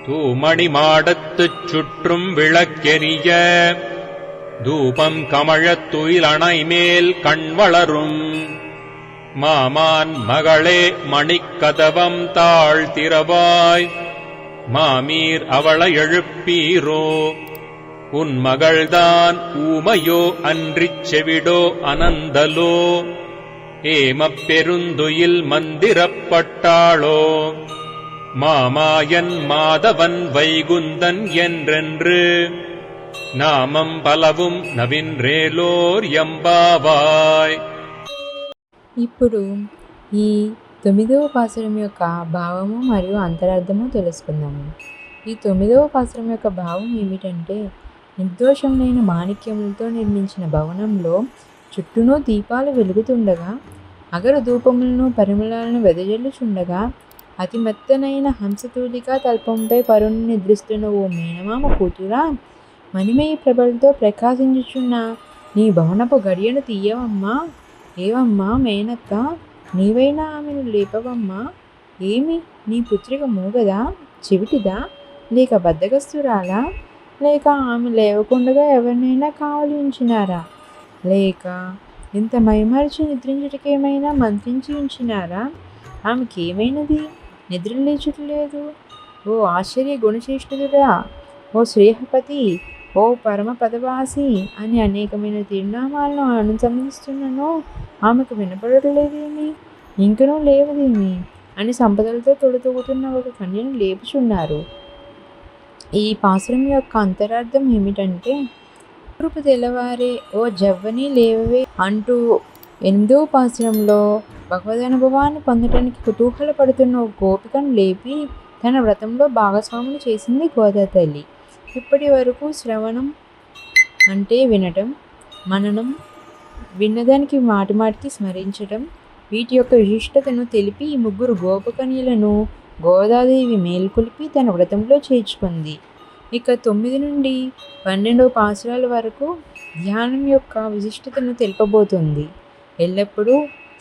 தூமணி மாடத்துச் சுற்றும் விளக்கெரிய தூபம் கமழத் துயிலணைமேல் கண்வளரும் மாமான் மகளே மணிக்கதவம் தாழ்த்திரவாய் மாமீர் அவளை எழுப்பீரோ உன் மகள்தான் ஊமையோ அன்றிச் செவிடோ அனந்தலோ ஏமப் பெருந்துயில் மந்திரப்பட்டாளோ மாமாயன் மாதவன் வைகுந்தன் என்றென்று நாமம் பலவும் నవిన్రేలోర్ ఎంబావాయ్. ఇప్పుడు ఈ 9వ పాసురం యొక్క భావము మరియు అంతరార్థము తెలుసుకుందాము. ఈ 9వ పాసురం యొక్క భావం ఏమిటంటే, నిర్దోషములైన మాణిక్యములతో నిర్మించిన భవనంలో చుట్టూనూ దీపాలు వెలుగుతుండగా, అగరు ధూపములను పరిమళాలను వెదజల్లుచుండగా, అతి మెత్తనైన హంసతూలికా తల్పంపై పరుని నిద్రిస్తున్న ఓ మేనమామ కూతురా, మణిమయి ప్రభలతో ప్రకాశించుచున్న నీ భవనపు గడియను తీయవమ్మా. ఏవమ్మా మేనక్క, నీవైనా ఆమెను లేపవమ్మా. ఏమి నీ పుత్రిక మూగదా, చెవిటిదా, లేక బద్దగస్తురాలా, లేక ఆమె లేవకుండగా ఎవరినైనా కావలి ఉంచినారా, లేక ఇంత మైమరిచి నిద్రించుటకేమైనా మంత్రించి ఉంచినారా? ఆమెకేమైనది, నిద్ర లేచుటలేదు? ఓ ఆశ్చర్య గుణచేష్టుడా, ఓ శ్రేహపతి, ఓ పరమ పదవాసి అని అనేకమైన తిరునామాలను అనుసంధిస్తున్నానో ఆమెకు వినపడలేదేమి, ఇంకనూ లేవదేమి అని సంపదలతో తొడుతూగుతున్న ఒక కన్యను లేపుచున్నారు. ఈ పాసురం యొక్క అంతరార్థం ఏమిటంటే, తూర్పు తెల్లవారే ఓ జవ్వని లేవవే అంటూ 8వ పాసురంలో భగవదనుభవాన్ని పొందటానికి కుతూహలపడుతున్న ఒక గోపికను లేపి తన వ్రతంలో భాగస్వాములు చేసింది గోదా తల్లి. ఇప్పటి వరకు శ్రవణం అంటే వినటం, మననం, విన్నదానికి మాటిమాటికి స్మరించటం, వీటి యొక్క విశిష్టతను తెలిపి ఈ ముగ్గురు గోపకన్యలను గోదాదేవి మేల్కొలిపి తన వ్రతంలో చేర్చుకుంది. ఇక 9 నుండి 12వ పాసురాల వరకు ధ్యానం యొక్క విశిష్టతను తెలుపబోతుంది. ఎల్లప్పుడూ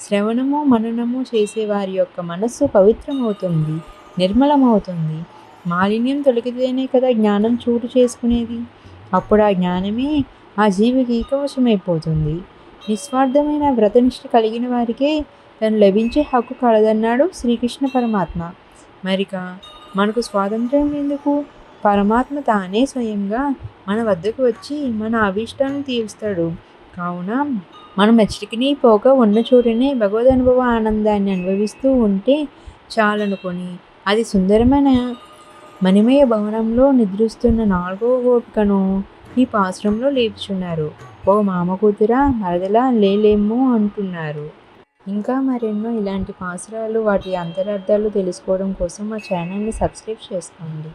శ్రవణము మననము చేసే వారి యొక్క మనస్సు పవిత్రమవుతుంది, నిర్మలమవుతుంది. మాలిన్యం తొలగితేనే కదా జ్ఞానం చోటు చేసుకునేది. అప్పుడు ఆ జ్ఞానమే ఆ జీవికి ఏకవశమైపోతుంది. నిస్వార్థమైన వ్రతనిష్ట కలిగిన వారికే తను లభించే హక్కు కలదన్నాడు శ్రీకృష్ణ పరమాత్మ. మరిక మనకు స్వాతంత్ర్యం ఎందుకు? పరమాత్మ తానే స్వయంగా మన వద్దకు వచ్చి మన అభీష్టాలను తీరుస్తాడు. కావున మనం ఎచ్చటికి పోక ఉన్న చోటనే భగవద్ అనుభవ ఆనందాన్ని అనుభవిస్తూ ఉంటే చాలనుకొని అది సుందరమైన మణిమయ భవనంలో నిద్రిస్తున్న 4వ గోపికను ఈ పాసురంలో లేపుచున్నారు. ఓ మామ కూతురా, మరదలా లేలేమో అంటున్నారు. ఇంకా మరెన్నో ఇలాంటి పాసురాలు, వాటి అంతరార్థాలు తెలుసుకోవడం కోసం మా ఛానల్ని సబ్స్క్రైబ్ చేసుకోండి.